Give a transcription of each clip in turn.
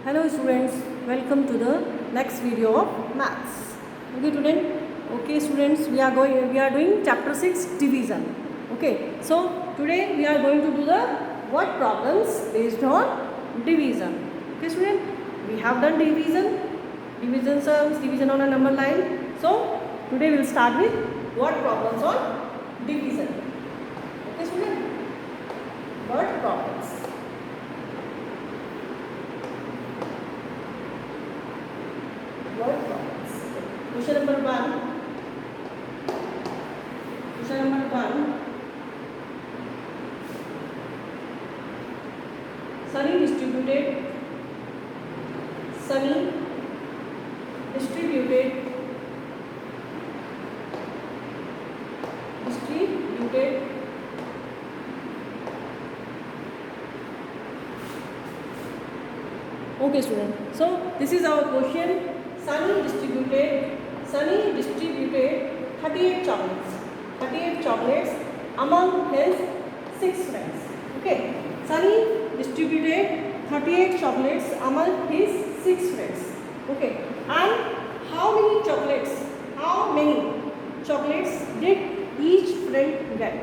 Hello students, welcome to the next video of maths. Okay students, we are doing chapter 6 division. Okay, so today we are going to do the word problems based on division. Okay student, we have done division sums, division on a number line. So today we will start with word problems on division. Okay student, word problems. Word problems. Question number 1. Question number 1. Sunny distributed Okay student, so this is our question. Sunny distributed 38 chocolates among his 6 friends. Okay, Sunny distributed 38 chocolates among his 6 friends. Okay, and how many chocolates did each friend get?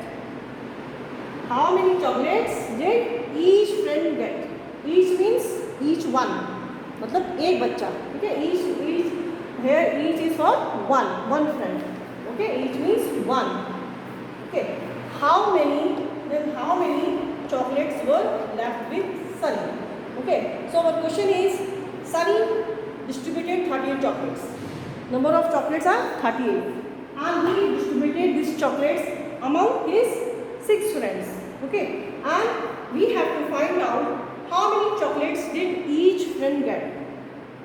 How many chocolates did each friend get? Each means each one, मतलब एक बच्चा. ठीक है, each is for one friend. Okay, each means one. Okay, how many chocolates were left with Sunny? Okay, so our question is Sunny distributed 38 chocolates. Number of chocolates are 38, and he distributed these chocolates among his 6 friends. Okay, and we have to find out how many chocolates did each friend get.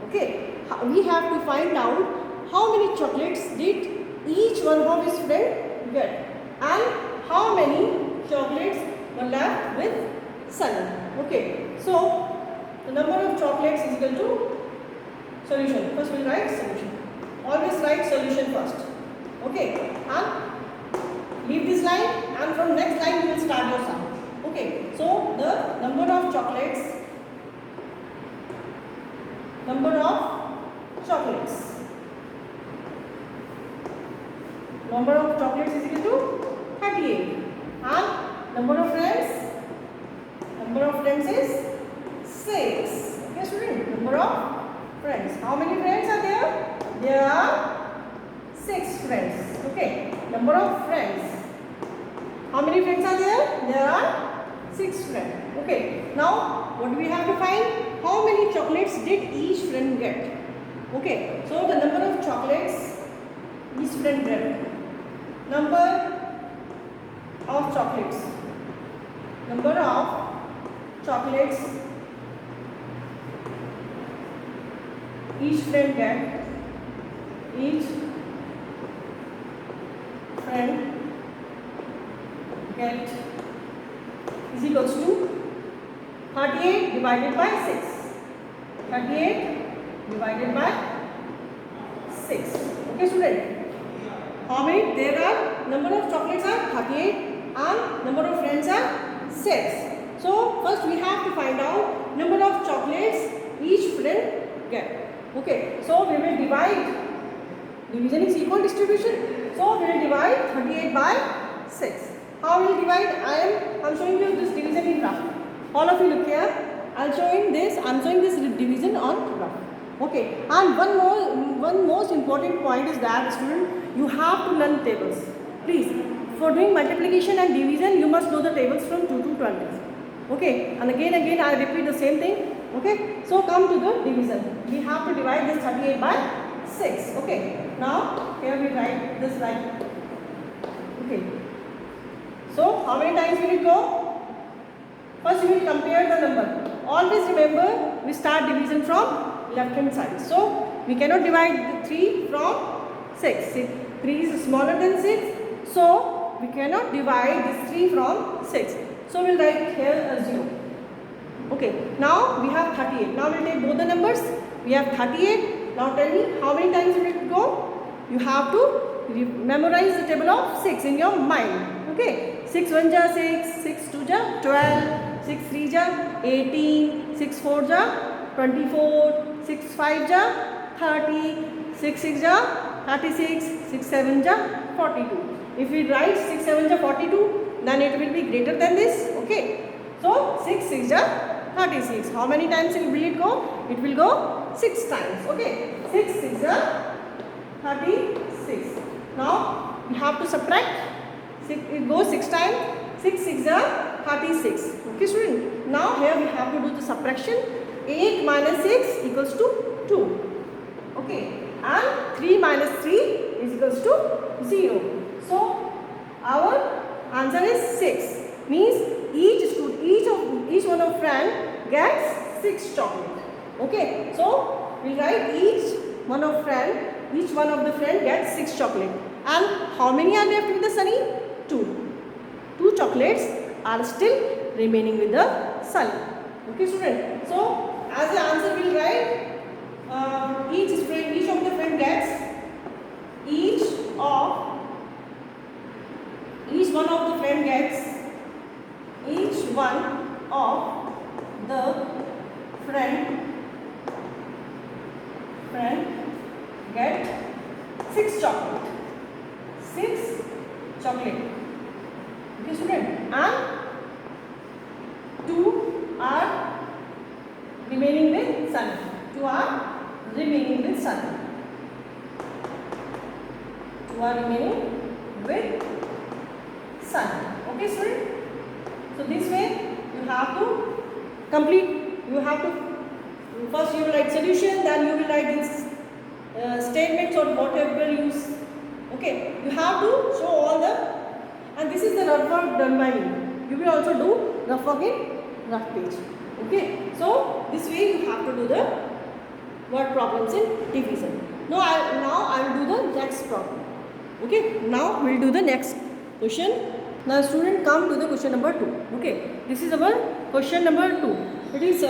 Okay, we have to find out how many chocolates did each one of his friend get, and how many chocolates were left with Sunny. Okay, so the number of chocolates is equal to solution. First we will write solution. Always write solution first. Okay, and leave this line, and from next line you will start your sum. Okay, so the number of chocolates is equal to 38, and number of friends is 6. Okay student, number of friends. How many friends are there? There are 6 friends. Okay, number of friends. How many friends are there? There are 6 friends. Okay, now what do we have to find? How many chocolates did each friend get? Okay, so the number of chocolates each friend get. Number of chocolates each friend get. Each friend get is equals to 38 divided by 6. 38 divided by 6. Okay student, how many? There are number of chocolates are 38 and number of friends are 6. So first we have to find out number of chocolates each friend get. Okay, so we will divide. Division is equal distribution. So we will divide 38 by 6. How will divide? I am showing you this division in graph. All of you look here. I am showing this division on graph. Okay. And one most important point is that student, you have to learn tables. Please, for doing multiplication and division, you must know the tables from 2 to 20. Okay. And again I repeat the same thing. Okay. So come to the division. We have to divide this 38 by 6. Okay. Now here we write this line. Okay. So, how many times will it go? First, we will compare the number. Always remember, we start division from left hand side. So, we cannot divide 3 from 6. 3 is smaller than 6. So, we cannot divide this 3 from 6. So, we will write here a 0. Okay. Now, we have 38. Now, we will take both the numbers. We have 38. Now, tell me, how many times will it go? You have to memorize the table of 6 in your mind. Okay. 6 1 ja 6, 6 2 ja 12, 6 3 ja 18, 6 4 ja 24, 6 5 ja 30, 6 6 ja 36, 6 7 ja 42. If we write 6 7 ja 42, then it will be greater than this. Okay, so 6 6 ja 36. How many times will it go? It will go 6 times. Okay, 6 6 ja 36. Now we have to subtract. It goes 6 times. 6 6 ja 36. Okay student, now here we have to do the subtraction. 8 minus 6 equals to 2. Okay, and 3 minus 3 is equals to 0. So our answer is 6. Means each one of friend gets 6 chocolate. Okay, so we write each one of the friend gets 6 chocolate. And how many are left with the Sunny? 2. 2 chocolates are still remaining with the Sunny. Okay student, so as the answer will write each of the friend gets each one of the friend gets get 6 chocolate. 6 chocolate. Okay student, and 2 are remaining with Sunny. 2 are remaining with Sunny. 2 are remaining with Sunny. Okay student, so this way you have to complete. You have to first you will write solution, then you will write this statements or whatever you use. Okay, you have to show all the, and this is the rough work done by me. You will also do rough work in rough page. Okay, so this way you have to do the word problems in division. Now I will do the next problem. Okay, now we will do the next question. Now student, come to the question number 2. Okay, this is our question number 2. It is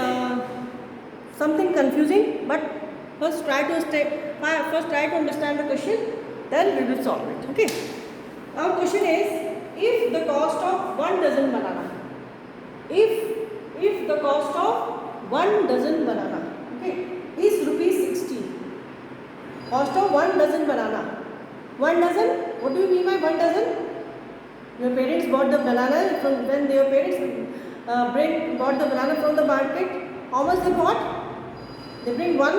something confusing, but first try to understand the question, then we will solve it. Okay, our question is, if the cost of 1 dozen banana, if the cost of 1 dozen banana, okay, is rupees 60. Cost of 1 dozen banana. 1 dozen, what do you mean by 1 dozen? Your parents bought the banana from, when their parents bought the banana from the market, how much they bought? They bring one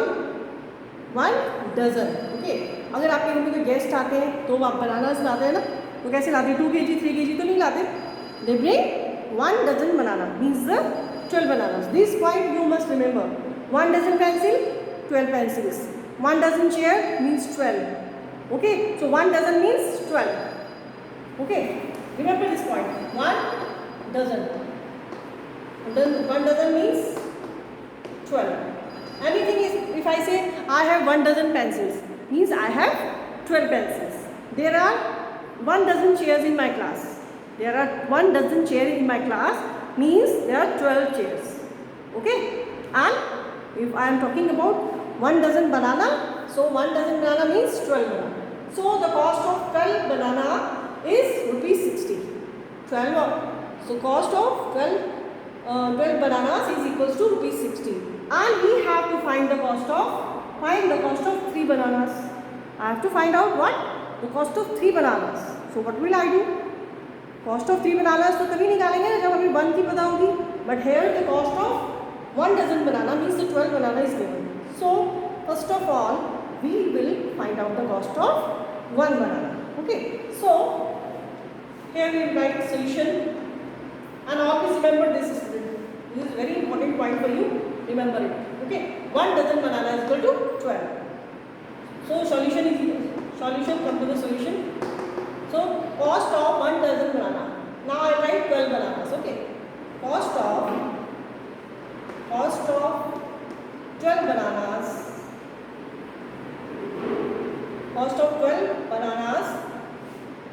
dozen. Okay, अगर आपके घर में कोई guest आते हैं तो आप bananas लाते हैं ना, तो कैसे लाते हैं? 2 kg 3 kg तो नहीं लाते. They bring 1 dozen banana, means the 12 bananas. This point you must remember. 1 dozen pencil, 12 pencils. 1 dozen chair means 12. Okay, so 1 dozen means 12. Okay, remember this point. 1 dozen. 1 dozen means 12. Anything is, if I say I have 1 dozen pencils, means I have 12 pencils. There are 1 dozen chairs in my class. There are 1 dozen chairs in my class, means there are 12 chairs. Okay, and if I am talking about 1 dozen banana, so 1 dozen banana means 12 banana. So the cost of 12 banana is rupees 60. 12. So cost of 12 bananas is equals to rupees 60. And we have to find the cost of 3 bananas. I have to find out what? The cost of 3 bananas. So what will I do? Cost of 3 bananas तो तभी निकालेंगे ना जब हमें 1 की पता होगी. But here the cost of 1 dozen banana means the 12 banana is given. So first of all we will find out the cost of 1 banana. Okay. So here we will write solution. And always remember this is a very important point for you. Remember it. Okay, 1 dozen banana is equal to 12. So solution come to the solution. So cost of 1 dozen banana. Now I write 12 bananas. Okay, cost of 12 bananas. Cost of 12 bananas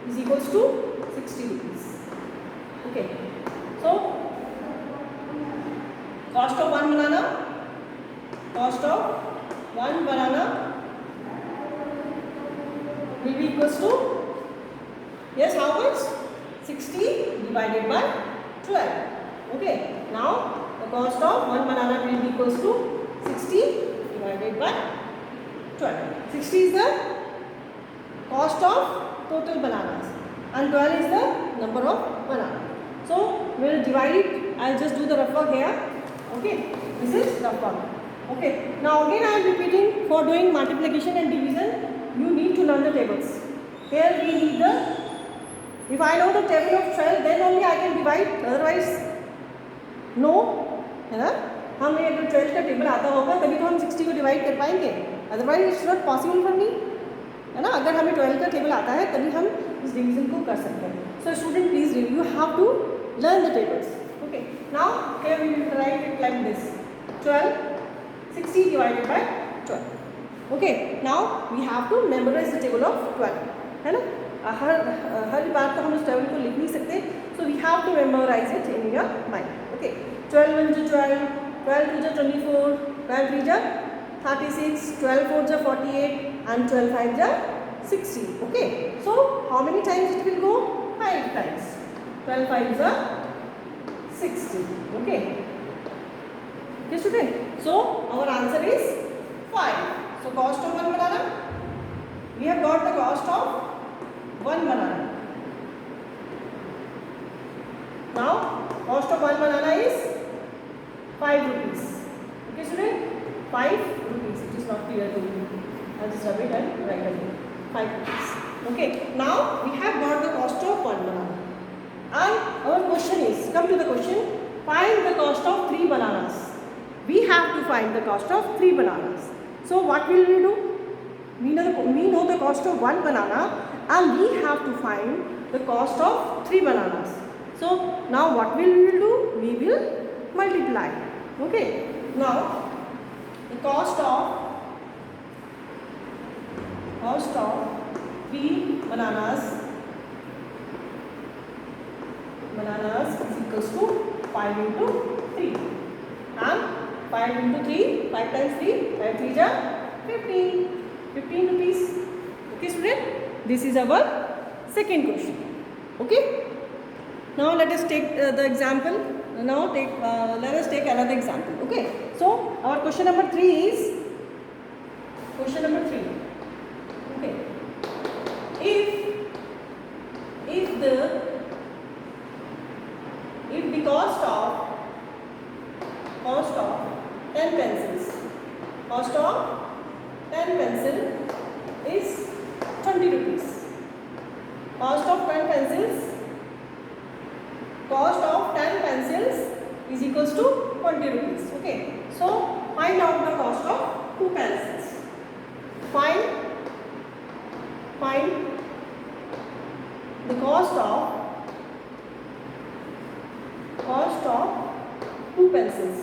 is equals to 60 rupees. Okay, so cost of 1 banana will be equals to, yes, how much? 60 divided by 12. Okay, now the cost of 1 banana will be equals to divided by 12. 60 is the cost of total bananas and 12 is the number of bananas. So we will divide it. I'll just do the rough work here. Okay, this is rough work. Okay, now again I am repeating, for doing multiplication and division you need to learn the tables. Here we need the, if I know the table of 12 then only I can divide, otherwise no, है ना. हमें अगर 12 का table आता होगा तभी तो हम 60 को डिवाइड कर पाएंगे, otherwise it's not possible for me, है ना. अगर हमें 12 का टेबल आता है तभी हम इस डिवीजन को कर सकते हैं. So student please read, you have to learn the tables. Okay, now here we will write it like this, 12 60 divided by 12. Okay, now we have to memorize the table of 12, है ना. हर बार तो हम उस table को लिख नहीं सकते, so we have to memorize it in your mind. Okay, 12 1 to 12, 12 2 to 24, 12 3 to 36, 12 4 to 48 and 12 5 to 60. Okay, so how many times it will go? 5 times. 12 5 to 60. Okay. Okay student, so our answer is 5. So cost of one banana, we have got the cost of one banana. Now cost of one banana is 5 rupees. Okay student, 5 rupees. It is not clear to you. I'll just rub it and write again. 5 rupees. Okay, now we have got the cost of one banana. And our question is, come to the question, find the cost of 3 bananas. We have to find the cost of 3 bananas. So what will we do? We know the cost of one banana and we have to find the cost of 3 bananas. So now what will we do? We will multiply. Okay. Now the cost of 3 bananas is equals to 5 into 3. And 5 into 3, 5 times 3, 5 3 is 15. 15 rupees. Okay student, this is our second question. Okay. Now let us take the example. Now let us take another example. Okay. So our question number 3 is, question number 3. Okay. If the cost of 10 pencils, cost of 10 pencil is 20 rupees. Cost of 10 pencils is equals to 20 rupees. Okay, so find out the cost of 2 pencils. Find the cost of 2 pencils.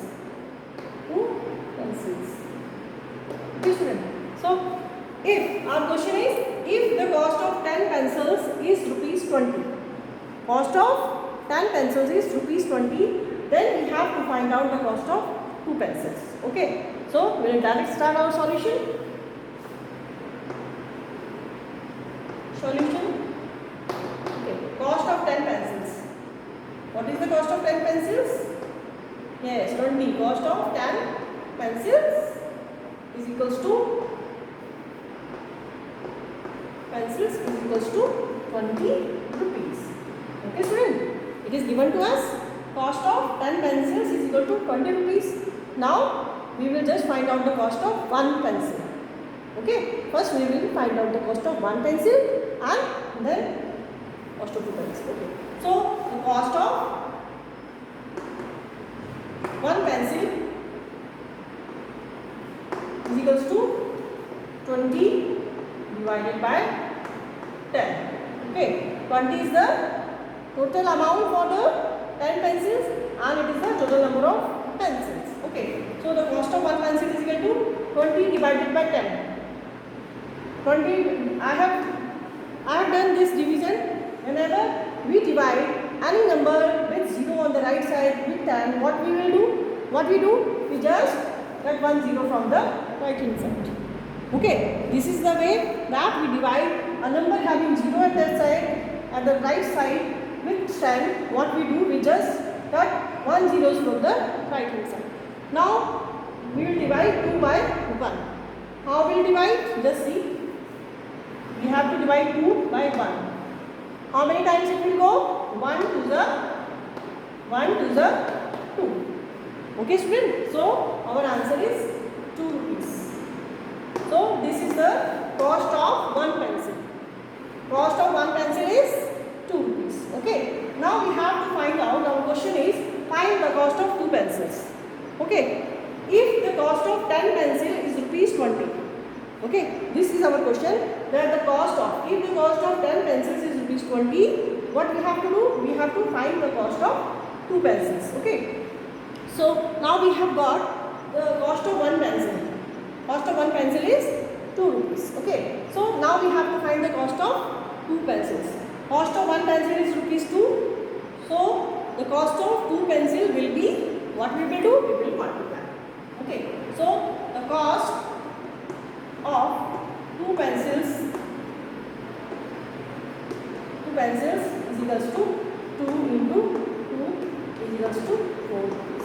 Okay student, so if our question is, if the cost of 10 pencils is rupees 20, cost of 10 pencils is rupees 20, then we have to find out the cost of 2 pencils. Okay, so we will directly start our solution. Okay, cost of 10 pencils. What is the cost of 10 pencils? Yes, 20. Cost of 10 pencils is equals to 20 rupees. Okay student, it is given to us, cost of 10 pencils is equal to 20 rupees. Now we will just find out the cost of one pencil. Okay, first we will find out the cost of one pencil and then cost of two pencils. Okay, so the cost of one pencil is equals to 20 divided by 10. Okay, 20 is the total amount for the 10 pencils and it is the total number of pencils. Okay, so the cost of one pencil is equal to 20 divided by 10. 20, I have done this division. Whenever we divide any number with 0 on the right side with 10, what we will do? We just cut 1 0 from the right hand side. Okay, this is the way that we divide a number having 0 at that side, at the right side with 10. What we do? We just cut 1 0 from the right hand side. Now we will divide 2 by 1. How will divide? Just see. We have to divide 2 by 1. How many times it will go? 1 to the 2. Okay, student. So our answer is 2 rupees. So this is the cost of one pencil. Cost of one pencil is 2 rupees. Okay. Now we have to find out. Our question is find the cost of 2 pencils. Okay. If the cost of 10 pencil is rupees 20. Okay. This is our question. That the cost of, if the cost of 10 pencils is rupees 20, what we have to do? We have to find the cost of 2 pencils. Okay. So now we have got the cost of one pencil. Cost of one pencil is 2 rupees. Okay. So now we have to find the cost of 2 pencils. Cost of one pencil is rupees 2. So the cost of 2 pencil will be, what we will do? We will multiply. Okay. So the cost of 2 pencils is equals to 2 into 2 is equals to 4 rupees.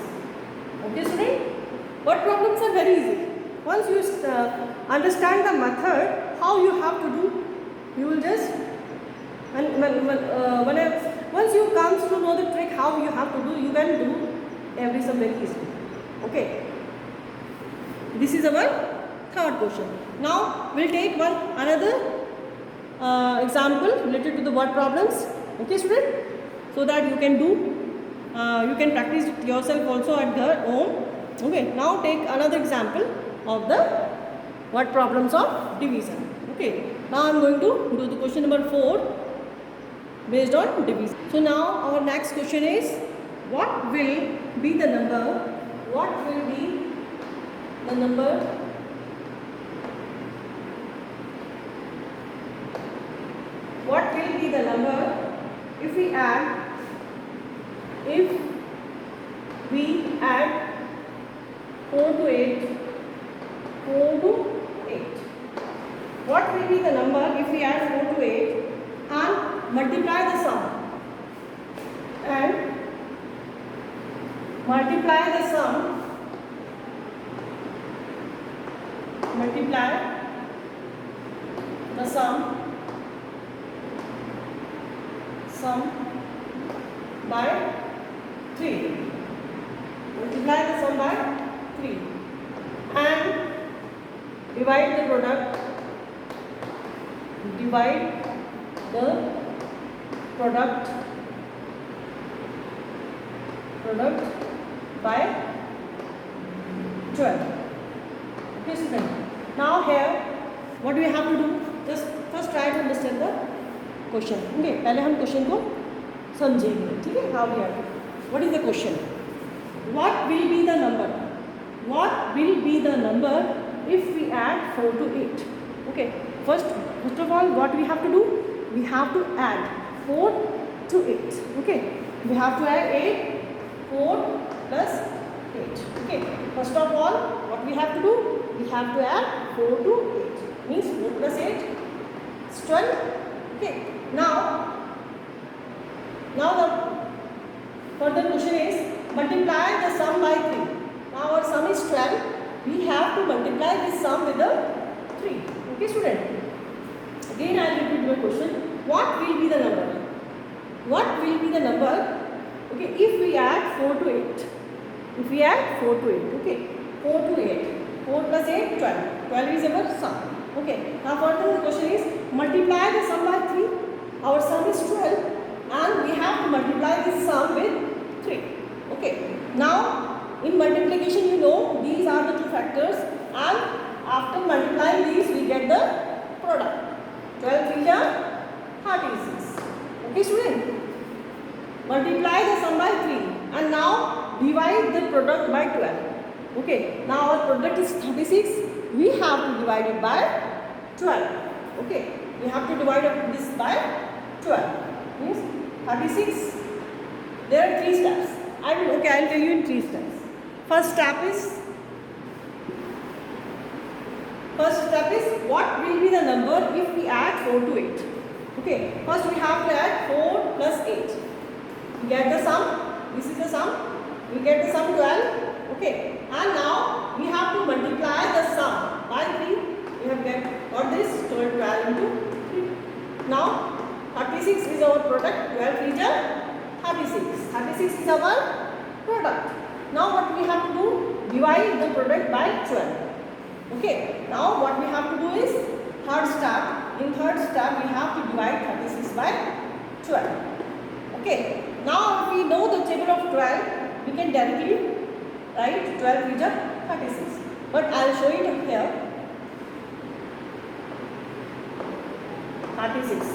Okay, student? What problems are very easy. Once you understand the method, how you have to do, you will just, once you come to know the trick, how you have to do, you can do every sum very easily. Okay. This is our third question. Now we'll take another example related to the word problems. Okay, student? So that you can do, you can practice it yourself also at your home. Okay. Now take another example of the word problems of division. Okay. Now I am going to do the question number 4 based on division. So now our next question is, what will be the number? What will be the number? What will be the number if we add 4 to 8? 4 to 8. What will be the number if we add 4 to 8 and multiply the sum? And multiply the sum. Sum by 3. Multiply the sum by 3 and divide the product by 12. Okay, student. Now here, what do we have to do? Just first try to understand the question. Okay, पहले हम question को समझेंगे. ठीक है? How we have to. What is the question? What will be the number? What will be the number if we add 4 to 8? Okay. First of all, what we have to do? We have to add 4 to 8. Okay. We have to add 8, 4 plus 8. Okay. First of all, what we have to do? We have to add 4 to 8. Means 4 plus 8 is 12. Okay. Now the further question is multiply the sum by 3. Now our sum is 12. We have to multiply this sum with the 3. Okay, student. Again, I will repeat your question. What will be the number? What will be the number? Okay, if we add 4 to 8. If we add 4 to 8. Okay, 4 to 8. 4 plus 8, 12. 12 is our sum. Okay. Now further the question is multiply the sum by 3. Our sum is 12 and we have to multiply this sum with 3. Okay. Now in multiplication, you know these are the two factors and after multiplying these we get the product. 12 3 are 36. Okay, student. Multiply the sum by 3 and now divide the product by 12. Okay. Now our product is 36. We have to divide it by 12. Okay. We have to divide this by 12. Means 36. There are 3 steps. I will tell you in 3 steps. First step is what will be the number if we add 4 to 8. Okay. First we have to add 4 plus 8. We get the sum. This is the sum. We get the sum 12. Okay. And now we have to multiply the sum by 3. 2, 3. Now 36 is our product. 12 3 are 36. 36 is our product. Now what we have to do? Divide the product by 12. Okay. Now what we have to do is third step. In third step we have to divide 36 by 12. Okay. Now if we know the table of 12, we can directly write 12 is 36. But I will show it here. 36.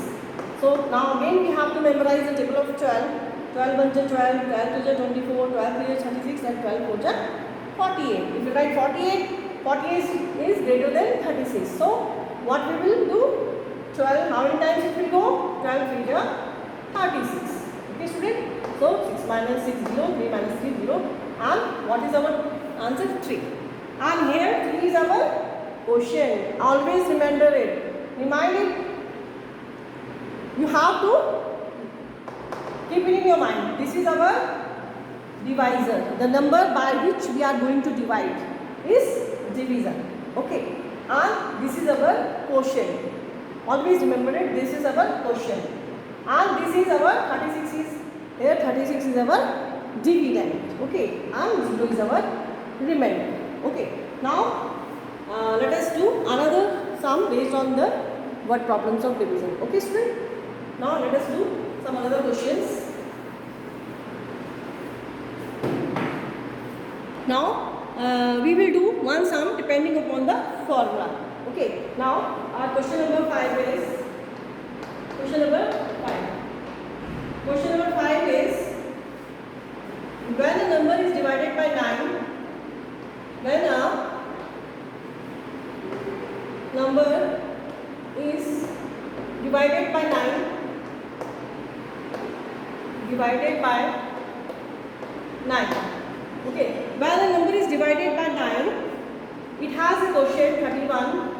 So now again we have to memorize the table of 12. 12 1 is 12, 12 2 is 24, 12 3 is 36 and 12 4 is 48. If you write 48, 48 is greater than 36. So what we will do? 12, how many times it will go? 12 3 is 36. Okay student? So 6 minus 6 0, 3 minus 3 0, and what is our answer? 3. And here 3 is our quotient. Always remember it. Remind it. You have to keep it in your mind. This is our divisor. The number by which we are going to divide is divisor. Okay. And this is our quotient. Always remember it. This is our quotient. And this is our 36 is here. 36 is our dividend. Okay. And 0 is our remainder. Okay. Now let us do another sum based on the word problems of division. Okay student. Now let us do some other questions. Now we will do one sum depending upon the formula. Okay. Now our question number 5 is question number 5. Question number 5 is when a number is divided by 9, when a number is divided by 9, divided by 9. Okay, when a number is divided by 9, it has a quotient 31.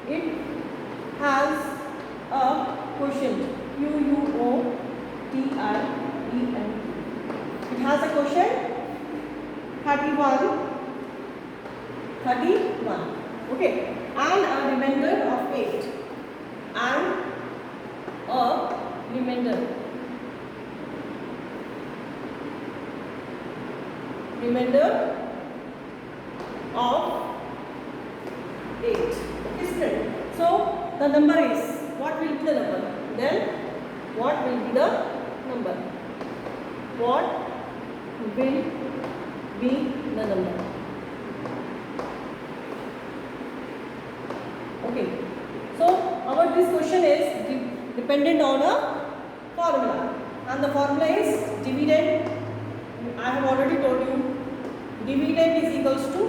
It has a quotient QUOTIENT. It has a quotient 31. Okay, and a remainder of 8. And a remainder of 8. Okay student. So the number is, what will be the number? Then what will be the number? What will be the number? Okay. So our this question is dependent on a formula, and the formula is dividend. I have already told you. Dividend is equals to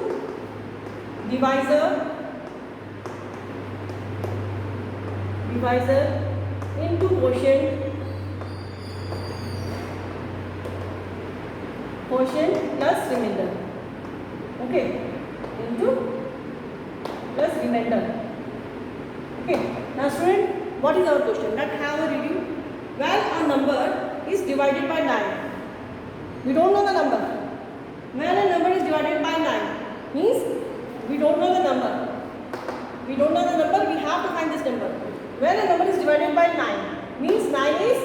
divisor into quotient plus remainder. Okay, into plus remainder. Okay, now student, what is our question? Let's have a review. Well, a number is divided by 9. We don't know the number. When a number is divided by 9, means we don't know the number. We don't know the number, we have to find this number. When a number is divided by 9, means 9 is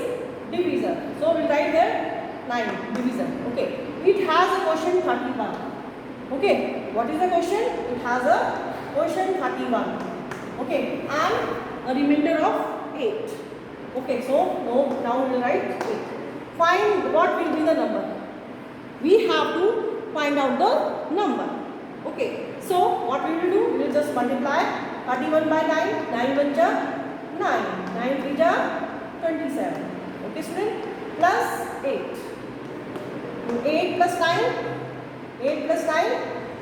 divisor. So we write there 9, divisor. Okay. It has a quotient 31. Okay. What is the quotient? It has a quotient 31. Okay. And a remainder of 8. Okay. So now we will write 8. Find what will be the number. We have to find out the number. Okay. So what we will do? We will just multiply 31 by 9. 9 1 ja 9. 9 3 ja 27. Okay student. Plus 8. 8 plus 9. 8 plus 9.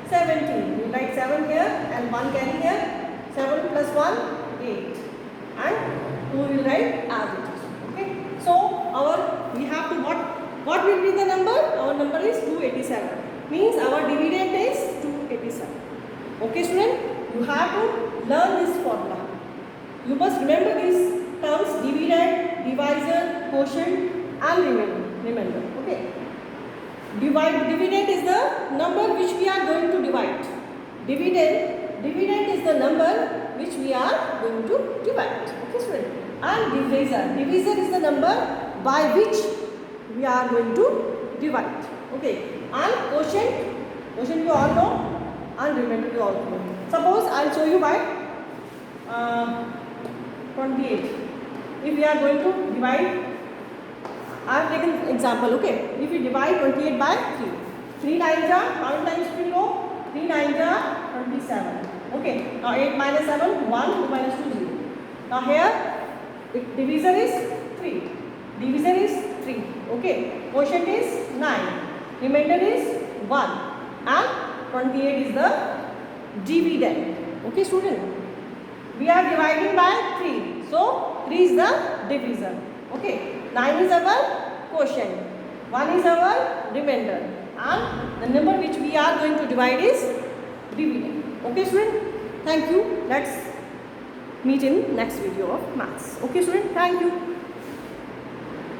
17. We write 7 here and 1 carry here. 7 plus 1. 8. And 2 will write as it is. Okay. So we have to what will be the number? Our number is 287. Means our dividend is 287. Okay student, you have to learn this formula. You must remember these terms: dividend, divisor, quotient and remainder. Okay. Dividend is the number which we are going to divide. Dividend dividend is the number which we are going to divide. Okay, student. And divisor is the number by which we are going to divide. Okay. And quotient you all know, and remainder you all know. Suppose I will show you by 28. If we are going to divide, I have taken example. Okay. If we divide 28 by 3, 3 nines are, how many times it will go? 3 nines are 27. Okay. Now 8 minus 7, 1, 2 minus 2, 0. Now here, divisor is 3. Divisor is 3. Okay. Quotient is 9. Remainder is 1. And 28 is the dividend. Okay, student. We are dividing by 3. So 3 is the divisor. Okay. 9 is our quotient. 1 is our remainder. And the number which we are going to divide is dividend. Okay, student. Thank you. Let's meet in next video of maths. Okay, student. Thank you.